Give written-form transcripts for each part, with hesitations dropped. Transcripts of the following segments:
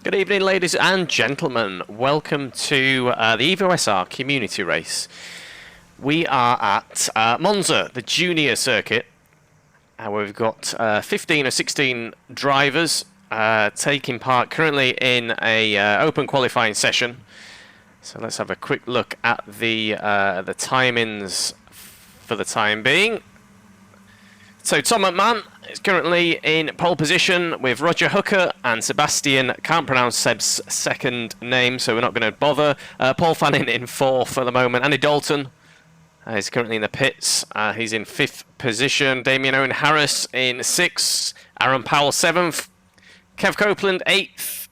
Good evening, ladies and gentlemen. Welcome to the EvoSR community race. We are at Monza, the junior circuit. We've got 15 or 16 drivers taking part currently in a open qualifying session. So let's have a quick look at the timings for the time being. So Tom McMahon is currently in pole position with Roger Hooker and Sebastian. Can't pronounce Seb's second name, so we're not going to bother. Paul Fanning in fourth for the moment. Andy Dalton is currently in the pits. He's in fifth position. Damien Owen Harris in sixth. Aaron Powell seventh. Kev Copeland eighth.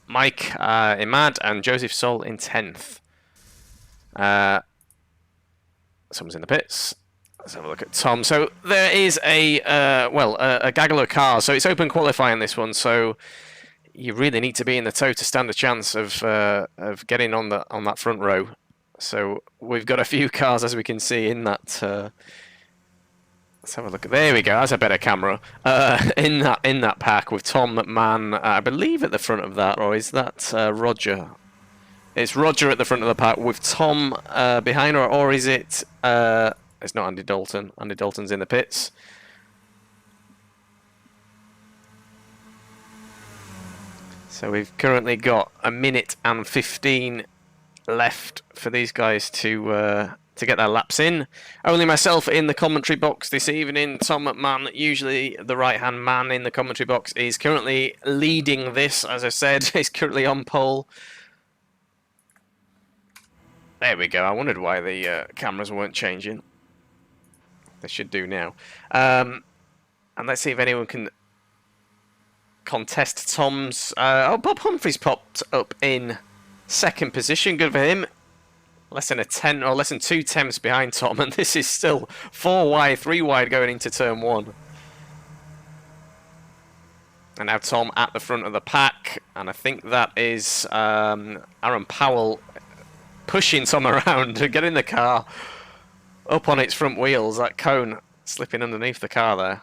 Mike Imad and Joseph Sol in 10th. Someone's in the pits. Let's have a look at Tom. So there is a gaggle of cars. So it's open qualifying this one. So you really need to be in the tow to stand a chance of getting on that front row. So we've got a few cars, as we can see, in that. Let's have a look. There we go. That's a better camera. In that pack with Tom McMahon, I believe, at the front of that, or is that Roger? It's Roger at the front of the pack with Tom behind, or is it? It's not Andy Dalton. Andy Dalton's in the pits. So we've currently got a minute and 15 left for these guys to get their laps in. Only myself in the commentary box this evening. Tom McMahon, usually the right-hand man in the commentary box, is currently leading this. As I said, he's currently on pole. There we go. I wondered why the cameras weren't changing. They should do now. And let's see if anyone can contest Tom's... Bob Humphrey's popped up in second position. Good for him. Less than 2 tenths behind Tom. And this is still 4 wide, 3 wide going into turn 1. And now Tom at the front of the pack. And I think that is Aaron Powell pushing Tom around to get in the car. Up on its front wheels, that cone slipping underneath the car there.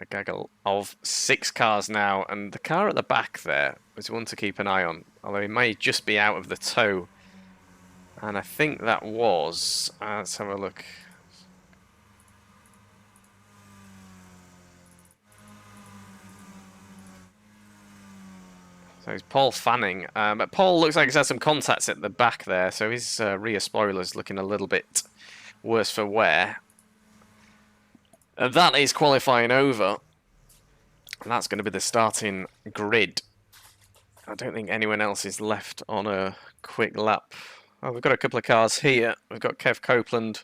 A gaggle of 6 cars now, and the car at the back there is one to keep an eye on, although he may just be out of the tow. And I think that was... let's have a look. So it's Paul Fanning, but Paul looks like he's had some contacts at the back there, so his rear spoiler's looking a little bit worse for wear. And that is qualifying over, and that's going to be the starting grid. I don't think anyone else is left on a quick lap. Oh, we've got a couple of cars here. We've got Kev Copeland.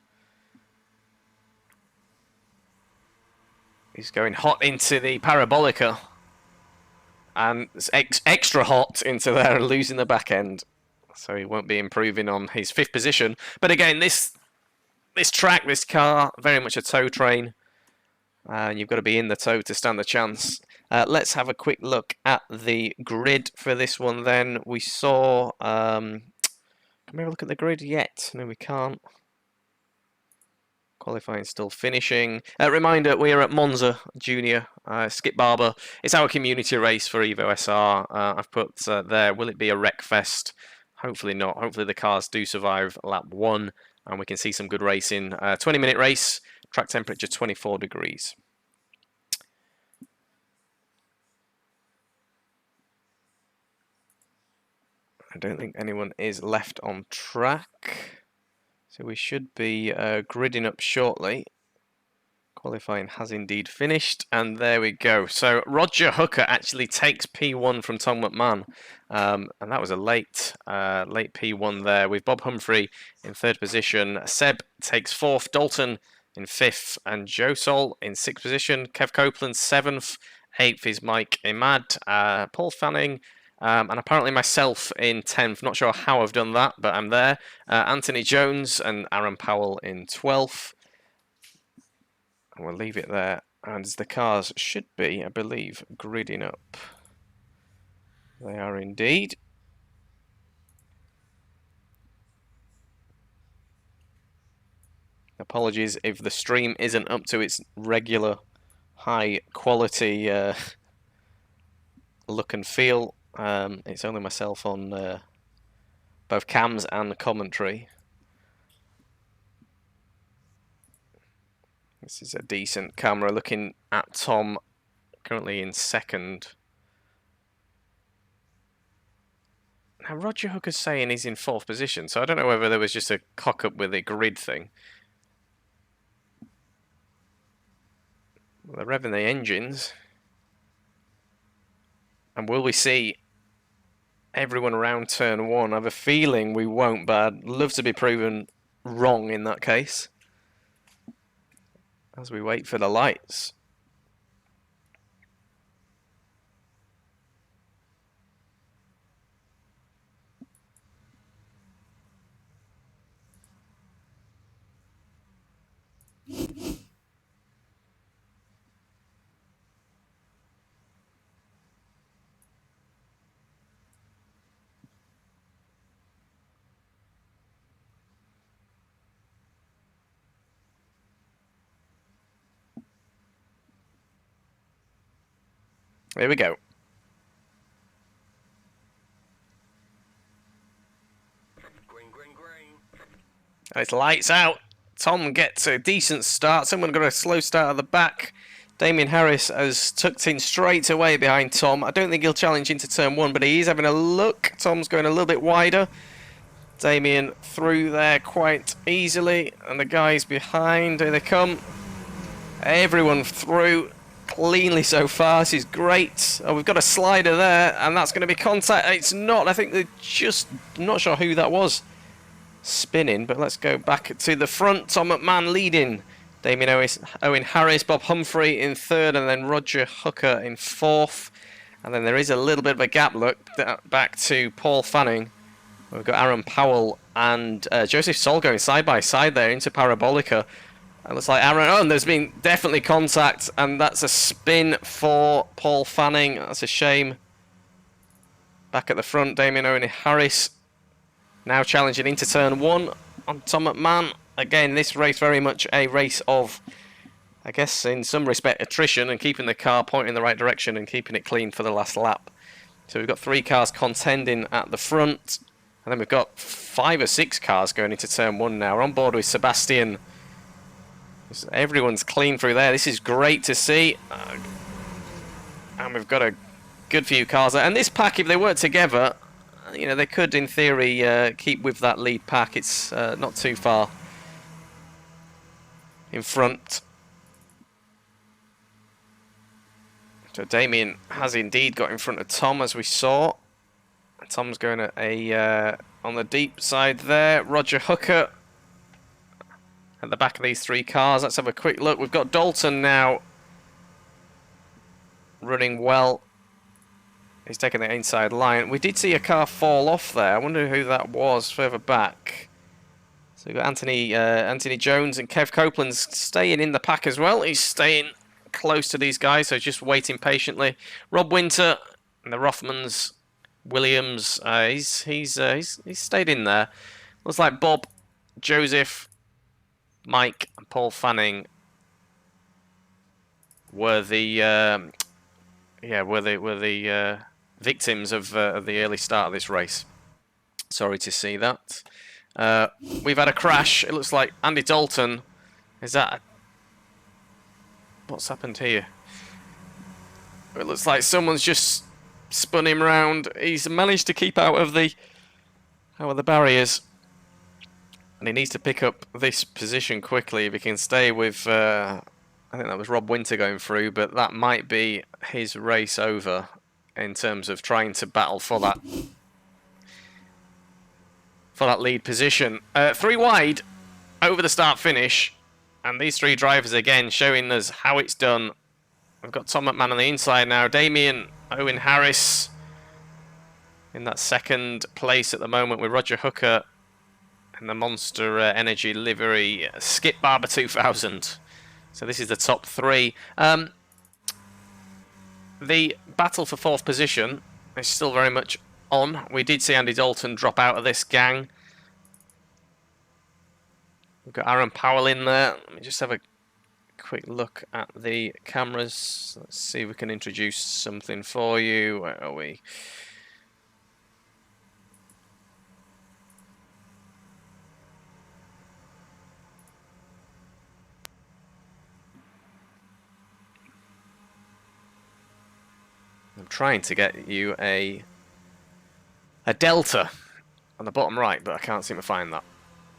He's going hot into the Parabolica. And it's extra hot into there, losing the back end. So he won't be improving on his 5th position. But again, this track, this car, very much a tow train. And you've got to be in the tow to stand the chance. Let's have a quick look at the grid for this one then. We saw... can we have a look at the grid yet? No, we can't. Qualifying still finishing. Reminder, we are at Monza Junior. Skip Barber. It's our community race for EvoSR. I've put there, will it be a wreck fest? Hopefully not. Hopefully the cars do survive lap 1 and we can see some good racing. 20-minute race, track temperature 24 degrees. I don't think anyone is left on track. So we should be gridding up shortly. Qualifying has indeed finished, and there we go. So Roger Hooker actually takes P1 from Tom McMahon, and that was a late P1 there, with Bob Humphrey in 3rd position. Seb takes 4th, Dalton in 5th, and Joe Sol in 6th position. Kev Copeland 7th, 8th is Mike Imad, Paul Fanning, and apparently myself in 10th. Not sure how I've done that, but I'm there. Anthony Jones and Aaron Powell in 12th. And we'll leave it there. And the cars should be, I believe, gridding up. They are indeed. Apologies if the stream isn't up to its regular high quality look and feel. It's only myself on both cams and commentary. This is a decent camera looking at Tom, currently in second. Now Roger Hooker's saying he's in fourth position, so I don't know whether there was just a cock-up with the grid thing. Well, they're revving the engines. And will we see everyone around turn one? I have a feeling we won't, but I'd love to be proven wrong in that case. As we wait for the lights. Here we go. Green, green, green. It's lights out. Tom gets a decent start. Someone got a slow start at the back. Damien Harris has tucked in straight away behind Tom. I don't think he'll challenge into turn one, but he is having a look. Tom's going a little bit wider. Damien through there quite easily. And the guys behind, here they come. Everyone through cleanly so far. This is great. Oh, we've got a slider there, and that's going to be contact. It's not. I think they're just... I'm not sure who that was spinning, but let's go back to the front. Tom McMahon leading. Damien Owen Harris, Bob Humphrey in third, and then Roger Hooker in fourth. And then there is a little bit of a gap. Look back to Paul Fanning. We've got Aaron Powell and Joseph Sol going side by side there into Parabolica. It looks like Aaron. Oh, and there's been definitely contact, and that's a spin for Paul Fanning. That's a shame. Back at the front, Damien Owen Harris now challenging into turn one on Tom McMahon. Again, this race very much a race of, I guess, in some respect, attrition and keeping the car pointing in the right direction and keeping it clean for the last lap. So we've got 3 cars contending at the front, and then we've got 5 or 6 cars going into turn one now. We're on board with Sebastian. Everyone's clean through there. This is great to see. And we've got a good few cars there. And this pack, if they work together, you know, they could, in theory, keep with that lead pack. It's not too far in front. So Damien has indeed got in front of Tom, as we saw. Tom's going at a on the deep side there. Roger Hooker at the back of these 3 cars. Let's have a quick look. We've got Dalton now running well. He's taking the inside line. We did see a car fall off there. I wonder who that was further back. So we've got Anthony Jones and Kev Copeland's staying in the pack as well. He's staying close to these guys, so just waiting patiently. Rob Winter and the Rothmans, Williams, he's stayed in there. Looks like Bob, Joseph, Mike and Paul Fanning were the victims of the early start of this race. Sorry to see that. We've had a crash. It looks like Andy Dalton. Is that... What's happened here? It looks like someone's just spun him round. He's managed to keep out of the barriers. And he needs to pick up this position quickly if he can stay with... I think that was Rob Winter going through, but that might be his race over in terms of trying to battle for that lead position. 3 wide over the start finish, and these 3 drivers again showing us how it's done. We've got Tom McMahon on the inside now. Damien Owen Harris in that second place at the moment with Roger Hooker and the Monster Energy livery Skip Barber 2000. So this is the top 3. The battle for 4th position is still very much on. We did see Andy Dalton drop out of this gang. We've got Aaron Powell in there. Let me just have a quick look at the cameras. Let's see if we can introduce something for you. Where are we? I'm trying to get you a delta on the bottom right, but I can't seem to find that.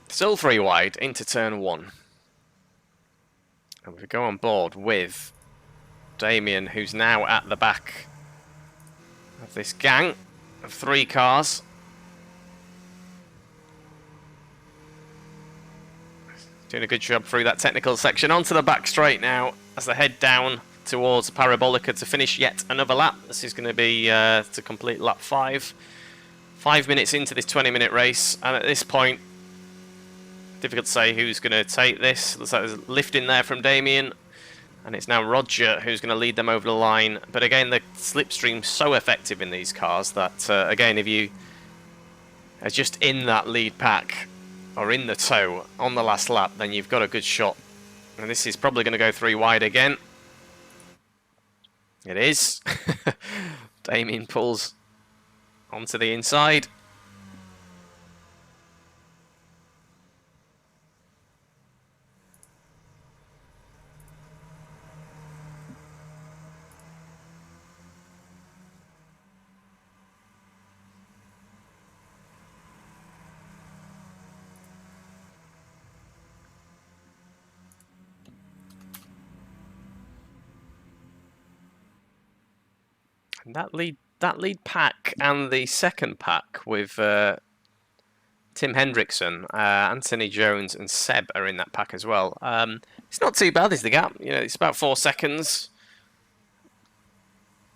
Still 3 wide into turn 1. And we go on board with Damien, who's now at the back of this gang of 3 cars. Doing a good job through that technical section. Onto the back straight now as they head down towards the Parabolica to finish yet another lap. This is going to be to complete lap 5. 5 minutes into this 20-minute race, and at this point, difficult to say who's going to take this. Looks like there's a lift in there from Damien, and it's now Roger who's going to lead them over the line. But again, the slipstream's so effective in these cars that, again, if you are just in that lead pack or in the tow on the last lap, then you've got a good shot. And this is probably going to go 3 wide again. It is. Damien pulls onto the inside. And that lead pack and the second pack with Tim Hendrickson, Anthony Jones, and Seb are in that pack as well. It's not too bad, is the gap? You know, it's about 4 seconds.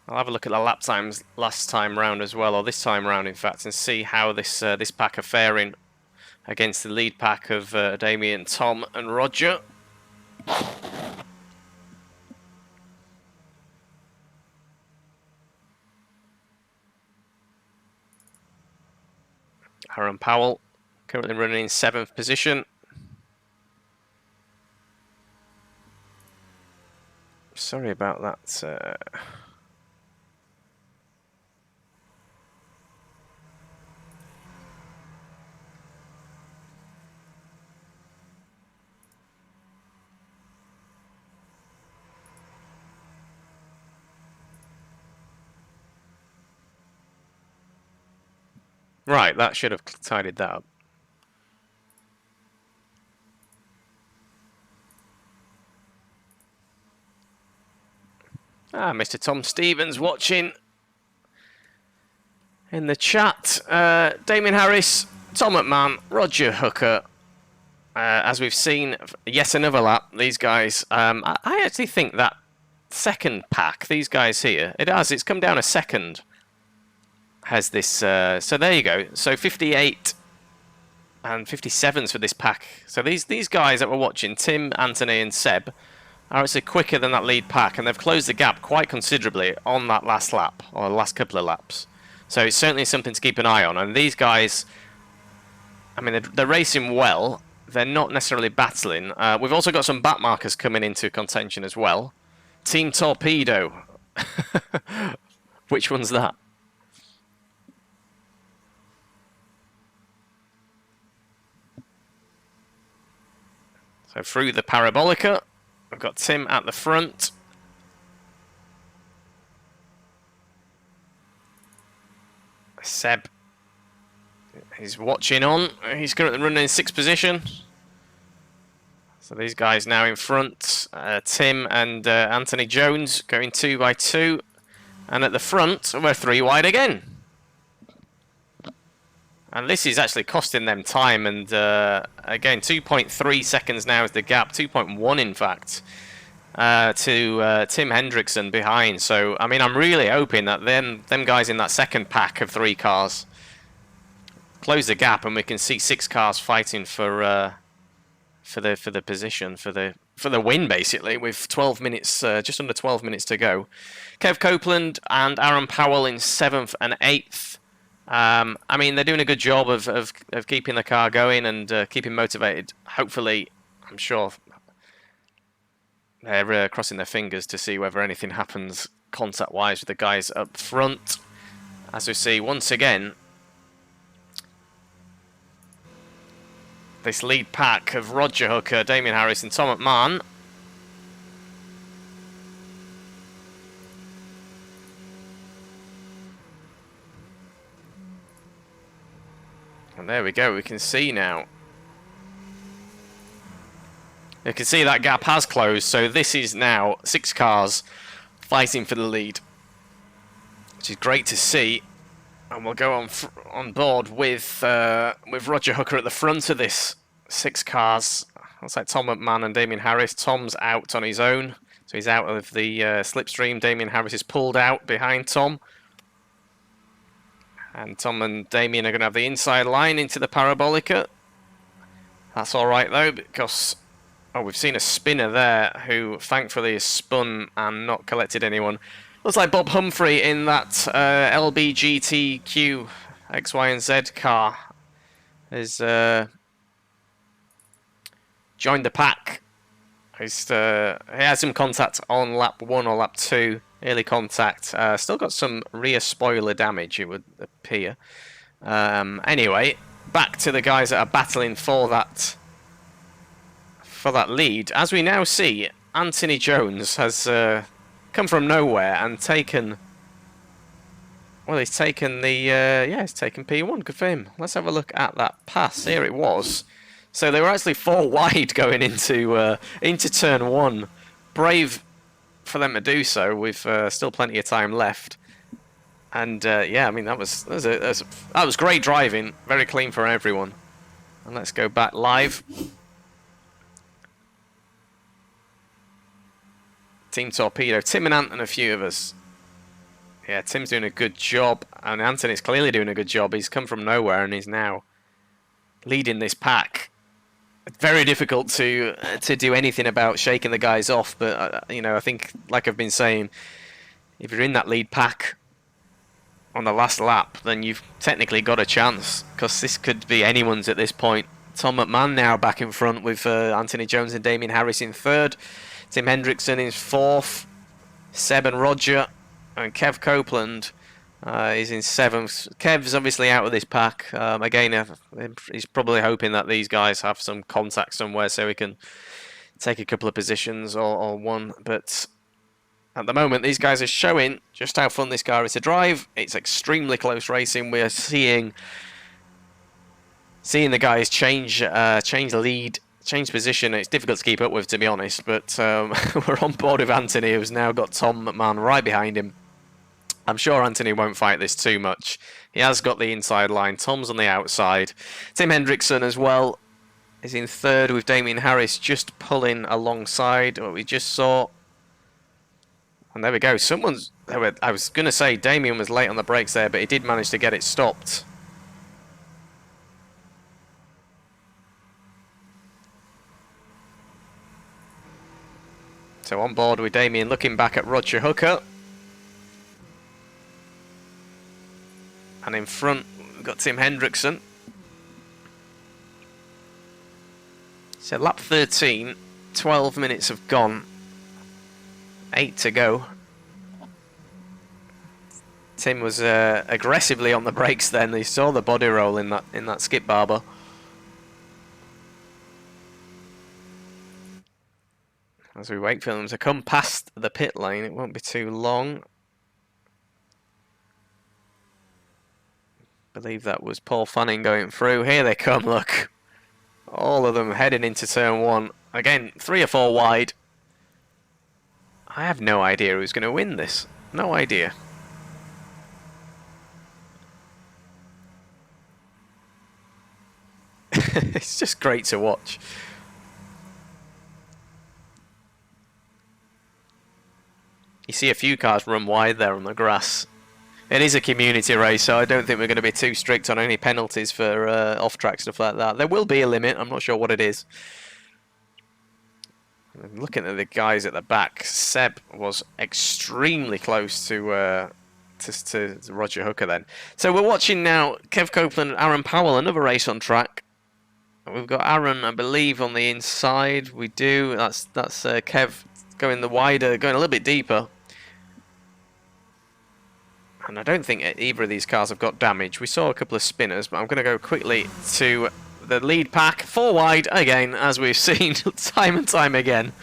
I'll have a look at the lap times last time round as well, or this time round, in fact, and see how this this pack are faring against the lead pack of Damien, Tom, and Roger. Aaron Powell currently running in 7th position. Sorry about that. Right, that should have tidied that up. Mr. Tom Stevens watching in the chat. Damien Harris, Tom McMahon, Roger Hooker. As we've seen, yet another lap. These guys, I actually think that second pack, these guys here, it's come down a second. Has this, so there you go. So 58 and 57s for this pack. So these guys that we're watching, Tim, Anthony, and Seb, are actually quicker than that lead pack, and they've closed the gap quite considerably on that last lap, or the last couple of laps. So it's certainly something to keep an eye on. And these guys, I mean, they're racing well. They're not necessarily battling. We've also got some back markers coming into contention as well. Team Torpedo. Which one's that? So through the Parabolica, we've got Tim at the front. Seb is watching on. He's currently running in 6th position. So these guys now in front. Tim and Anthony Jones going 2 by 2. And at the front, we're 3 wide again. And this is actually costing them time. And again, 2.3 seconds now is the gap. 2.1 in fact. To Tim Hendrickson behind. So, I mean, I'm really hoping that them guys in that second pack of 3 cars close the gap, and we can see 6 cars fighting for the position, for the win, basically, with 12 minutes, just under 12 minutes to go. Kev Copeland and Aaron Powell in 7th and 8th. I mean, they're doing a good job of keeping the car going and keeping motivated. Hopefully, I'm sure they're crossing their fingers to see whether anything happens contact-wise with the guys up front. As we see, once again, this lead pack of Roger Hooker, Damien Harris and Tom McMahon. And there we go, we can see now. You can see that gap has closed, so this is now 6 cars fighting for the lead, which is great to see. And we'll go on board with Roger Hooker at the front of this 6 cars. Looks like Tom McMahon and Damien Harris. Tom's out on his own, so he's out of the slipstream. Damien Harris is pulled out behind Tom. And Tom and Damien are going to have the inside line into the Parabolica. That's alright though, because we've seen a spinner there who thankfully has spun and not collected anyone. Looks like Bob Humphrey in that LBGTQ X, Y and Z car has joined the pack. He has some contact on lap 1 or lap 2. Early contact. Still got some rear spoiler damage, it would appear. Anyway, back to the guys that are battling for that lead. As we now see, Anthony Jones has come from nowhere and taken. Well, he's taken the he's taken P1. Good for him. Let's have a look at that pass. Here it was. So they were actually 4 wide going into turn 1. Brave for them to do so, with still plenty of time left. And yeah, I mean that was great driving, very clean for everyone. And let's go back live. Team Torpedo, Tim and Ant and a few of us. Yeah, Tim's doing a good job, and Anthony's clearly doing a good job. He's come from nowhere and he's now leading this pack. Very difficult to do anything about shaking the guys off, but you know, I think, like I've been saying, if you're in that lead pack on the last lap, then you've technically got a chance, because this could be anyone's at this point. Tom McMahon now back in front with Anthony Jones and Damien Harris in 3rd. Tim Hendrickson is 4th. Seb and Roger and Kev Copeland is in 7th. Kev's obviously out of this pack. Again, he's probably hoping that these guys have some contact somewhere so he can take a couple of positions or one. But at the moment, these guys are showing just how fun this car is to drive. It's extremely close racing. We're seeing the guys change lead, change position. It's difficult to keep up with, to be honest. But we're on board with Anthony, who's now got Tom McMahon right behind him. I'm sure Anthony won't fight this too much. He has got the inside line. Tom's on the outside. Tim Hendrickson as well is in 3rd, with Damien Harris just pulling alongside what we just saw. And there we go. I was going to say Damien was late on the brakes there, but he did manage to get it stopped. So on board with Damien, looking back at Roger Hooker. And in front, we've got Tim Hendrickson. So lap 13, 12 minutes have gone. 8 to go. Tim was aggressively on the brakes then. He saw the body roll in that skip Barber. As we wait for them to come past the pit lane, it won't be too long. I believe that was Paul Fanning going through. Here they come, look. All of them heading into turn 1. Again, 3 or 4 wide. I have no idea who's going to win this. No idea. It's just great to watch. You see a few cars run wide there on the grass. It is a community race, so I don't think we're going to be too strict on any penalties for off-track stuff like that. There will be a limit, I'm not sure what it is. Looking at the guys at the back, Seb was extremely close to to Roger Hooker then. So we're watching now Kev Copeland and Aaron Powell, another race on track. We've got Aaron, I believe, on the inside. We do. That's Kev going the wider, going a little bit deeper. And I don't think either of these cars have got damage. We saw a couple of spinners, but I'm going to go quickly to the lead pack. 4 wide again, as we've seen time and time again.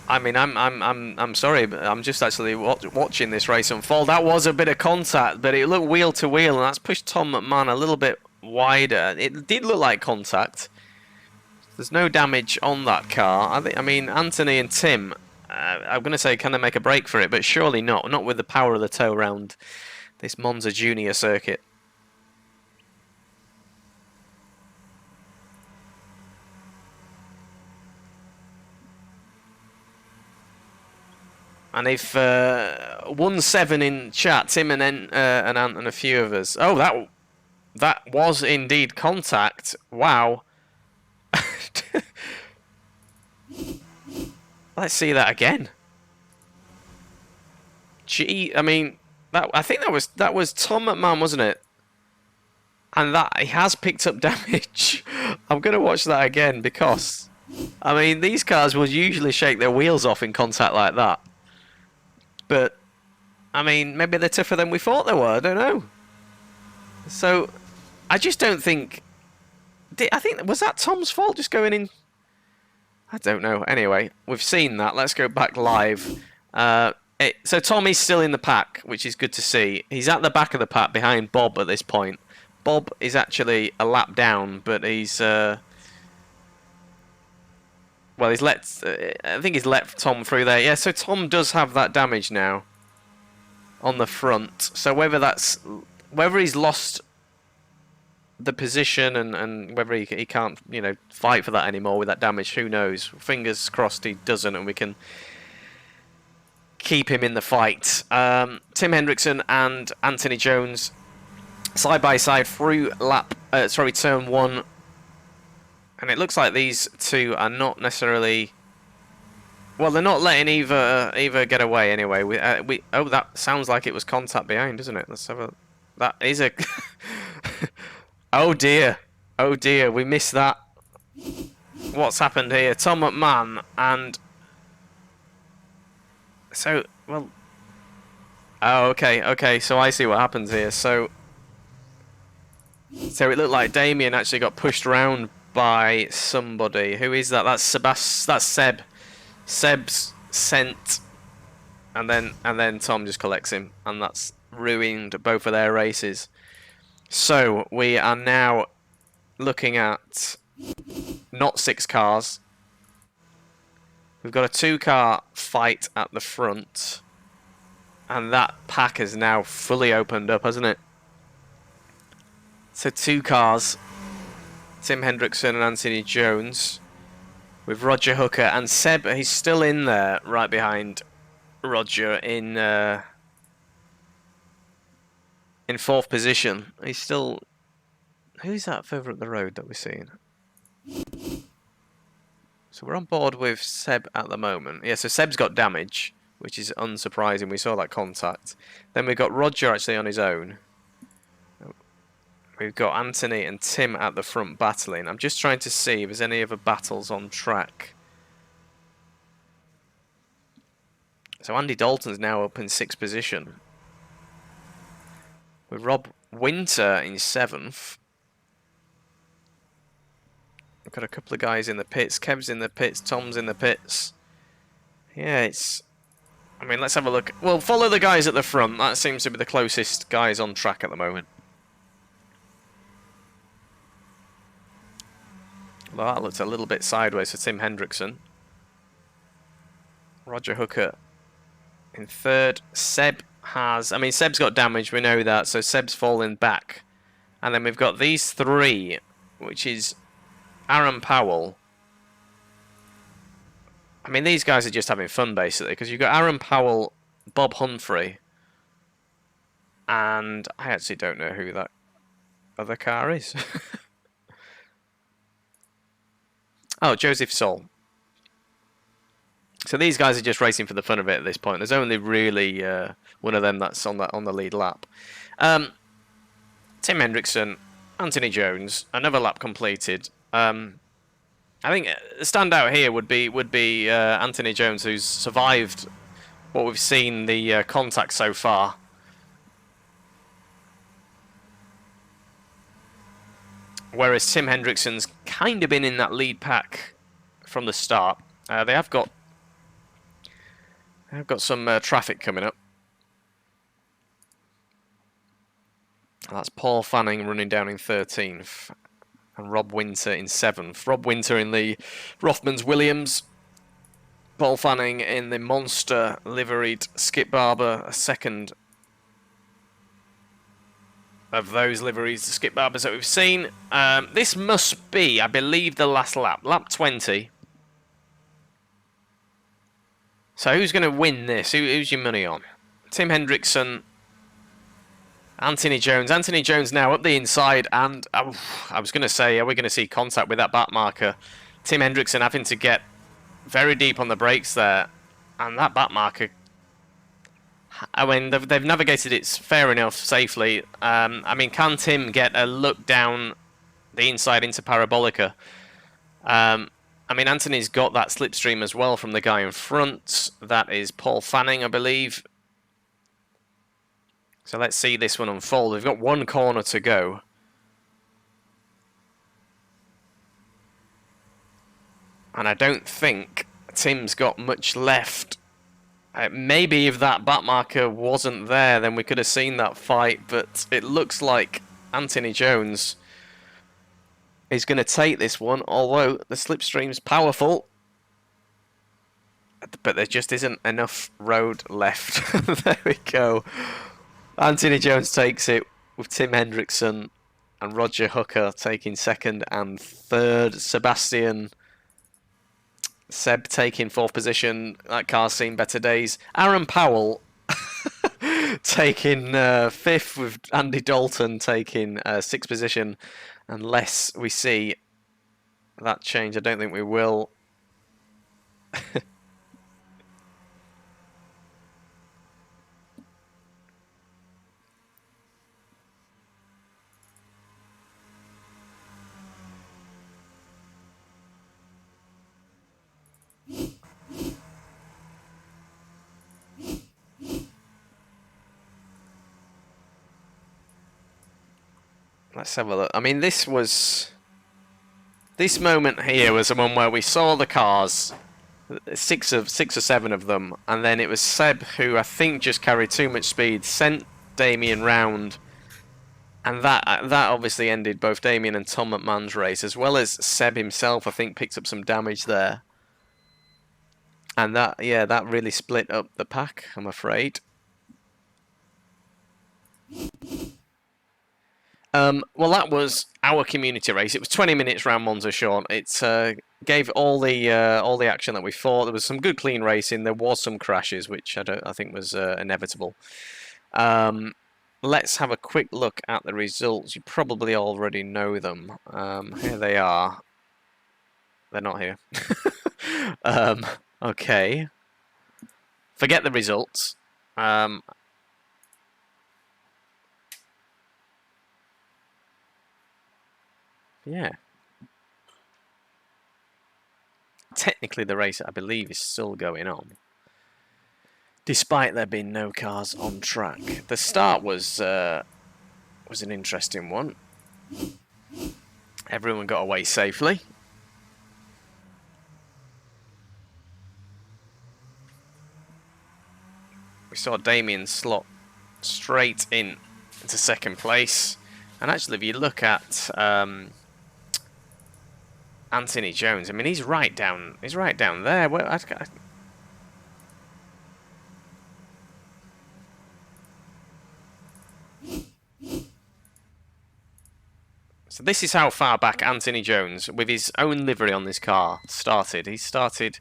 I mean, I'm sorry, but I'm just actually watching this race unfold. That was a bit of contact, but it looked wheel to wheel, and that's pushed Tom McMahon a little bit wider. It did look like contact. There's no damage on that car. I mean, Anthony and Tim, I'm going to say, can they make a break for it? But surely not. Not with the power of the tow around this Monza Junior circuit. And if 1-7 in chat, Tim and Ant and a few of us. Oh, that was indeed contact. Wow. Let's see that again. Gee, I mean, I think that was Tom McMahon, wasn't it? And that he has picked up damage. I'm gonna watch that again because, I mean, these cars will usually shake their wheels off in contact like that. But, I mean, maybe they're tougher than we thought they were. I don't know. So, I just don't think. I think was that Tom's fault just going in. I don't know. Anyway, we've seen that. Let's go back live. So Tom is still in the pack, which is good to see. He's at the back of the pack behind Bob at this point. Bob is actually a lap down, but he's well, he's let. I think he's let Tom through there. Yeah, so Tom does have that damage now on the front. So whether he's lost the position and whether he can't, you know, fight for that anymore with that damage, who knows? Fingers crossed he doesn't, and we can keep him in the fight. Tim Hendrickson and Anthony Jones side by side through turn 1. And it looks like these two are not necessarily. Well, they're not letting either get away anyway. Oh, that sounds like it was contact behind, doesn't it? Let's have a. That is a. Oh dear, we missed that. What's happened here? Tom McMahon and. So well. Oh, okay. So I see what happens here. So it looked like Damien actually got pushed around by somebody. Who is that? That's That's Seb. Seb's sent, and then Tom just collects him, and that's ruined both of their races. So we are now looking at not 6 cars. We've got a 2-car fight at the front, and that pack is now fully opened up, hasn't it? So 2 cars. Tim Hendrickson and Anthony Jones with Roger Hooker and Seb. He's still in there right behind Roger in 4th position. He's still. Who's that further up the road that we're seeing? So we're on board with Seb at the moment. Yeah, so Seb's got damage, which is unsurprising. We saw that contact. Then we've got Roger actually on his own. We've got Anthony and Tim at the front battling. I'm just trying to see if there's any other battles on track. So Andy Dalton's now up in 6th position. With Rob Winter in 7th. We've got a couple of guys in the pits. Kev's in the pits. Tom's in the pits. Yeah, it's. I mean, let's have a look. Well, follow the guys at the front. That seems to be the closest guys on track at the moment. Well, that looks a little bit sideways for Tim Hendrickson. Roger Hooker in 3rd. Seb has. I mean, Seb's got damage. We know that. So Seb's falling back. And then we've got these 3, which is Aaron Powell. I mean, these guys are just having fun, basically, because you've got Aaron Powell, Bob Humphrey, and I actually don't know who that other car is. Oh, Joseph Sol. So these guys are just racing for the fun of it at this point. There's only really one of them that's on the lead lap. Tim Hendrickson, Anthony Jones, another lap completed. I think the standout here would be Anthony Jones, who's survived what we've seen the contact so far. Whereas Tim Hendrickson's kind of been in that lead pack from the start. They have got some traffic coming up. That's Paul Fanning running down in 13th. And Rob Winter in 7th. Rob Winter in the Rothmans Williams. Paul Fanning in the monster liveried Skip Barber, a second of those liveries, the Skip Barbers that we've seen. This must be, I believe, the last lap. Lap 20. So who's going to win this? Who's your money on? Tim Hendrickson, Anthony Jones. Anthony Jones now up the inside, and I was going to say, are we going to see contact with that back marker? Tim Hendrickson having to get very deep on the brakes there, and that back marker, I mean, they've navigated it fair enough safely. I mean, can Tim get a look down the inside into Parabolica? I mean, Anthony's got that slipstream as well from the guy in front. That is Paul Fanning, I believe. So let's see this one unfold. We've got one corner to go. And I don't think Tim's got much left. Maybe if that back marker wasn't there, then we could have seen that fight. But it looks like Anthony Jones is going to take this one, although the slipstream's powerful. But there just isn't enough road left. There we go. Anthony Jones takes it with Tim Hendrickson and Roger Hooker taking second and third. Seb taking fourth position. That car's seen better days. Aaron Powell taking fifth, with Andy Dalton taking sixth position. Unless we see that change, I don't think we will. Let's have a look. I mean, this moment here was the one where we saw the cars, six or seven of them, and then it was Seb who I think just carried too much speed, sent Damien round, and that obviously ended both Damien and Tom McMahon's race, as well as Seb himself. I think picked up some damage there, and that really split up the pack, I'm afraid. Well, that was our community race. It was 20 minutes round Monza, Sean. It gave all the action that we thought. There was some good clean racing. There was some crashes, which I think was inevitable. Let's have a quick look at the results. You probably already know them. Here they are. They're not here. Okay. Forget the results. Yeah. Technically, the race, I believe, is still going on, despite there being no cars on track. The start was an interesting one. Everyone got away safely. We saw Damien slot straight into second place, and actually, if you look at Anthony Jones, I mean, he's right down there. Well, so this is how far back Anthony Jones, with his own livery on this car, started. He started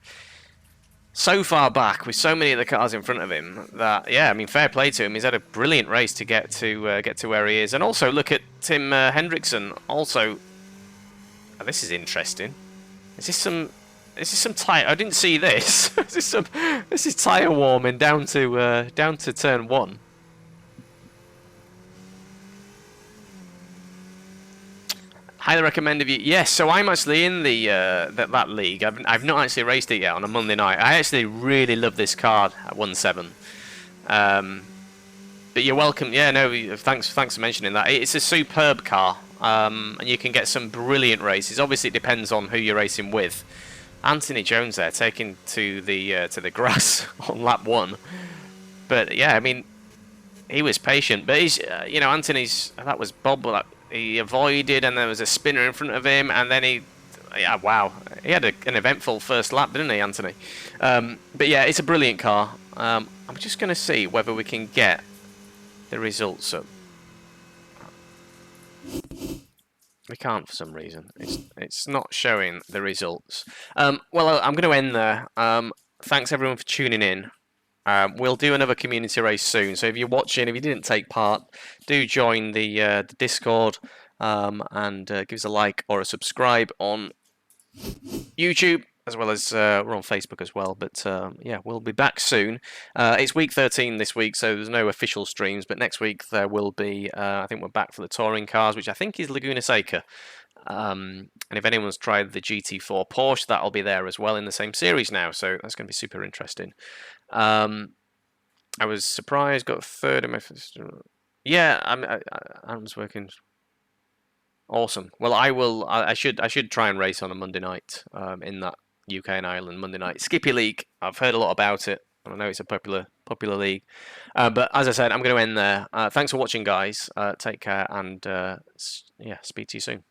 so far back with so many of the cars in front of him that, yeah, I mean, fair play to him. He's had a brilliant race to get to where he is. And also look at Tim Hendrickson. Also, oh, this is interesting. Is this is some tire. I didn't see this. This is tire warming down to turn 1. Highly recommend if you. Yes, so I'm actually in the that league. I've not actually raced it yet on a Monday night. I actually really love this card at 1.7. But you're welcome. Yeah, no, thanks for mentioning that. It's a superb car, and you can get some brilliant races. Obviously, it depends on who you're racing with. Anthony Jones there taking to the grass on lap 1. But yeah, I mean, he was patient. But he's Anthony's, that was Bob. He avoided, and there was a spinner in front of him, and then wow, he had an eventful first lap, didn't he, Anthony? But yeah, it's a brilliant car. I'm just going to see whether we can get the results up. We can't for some reason. It's not showing the results. Well, I'm going to end there. Thanks everyone for tuning in. We'll do another community race soon. So if you're watching, if you didn't take part, do join the Discord and give us a like or a subscribe on YouTube, as well as we're on Facebook as well. But yeah, we'll be back soon. It's week 13 this week, so there's no official streams. But next week there will be. I think we're back for the touring cars, which I think is Laguna Seca. And if anyone's tried the GT4 Porsche, that'll be there as well in the same series now. So that's going to be super interesting. I was surprised, got third in my first. Yeah, I was working. Awesome. Well, I should try and race on a Monday night in that UK and Ireland Monday night Skippy League. I've heard a lot about it, and I know it's a popular league. But as I said, I'm going to end there. Thanks for watching, guys. Take care, and yeah, speak to you soon.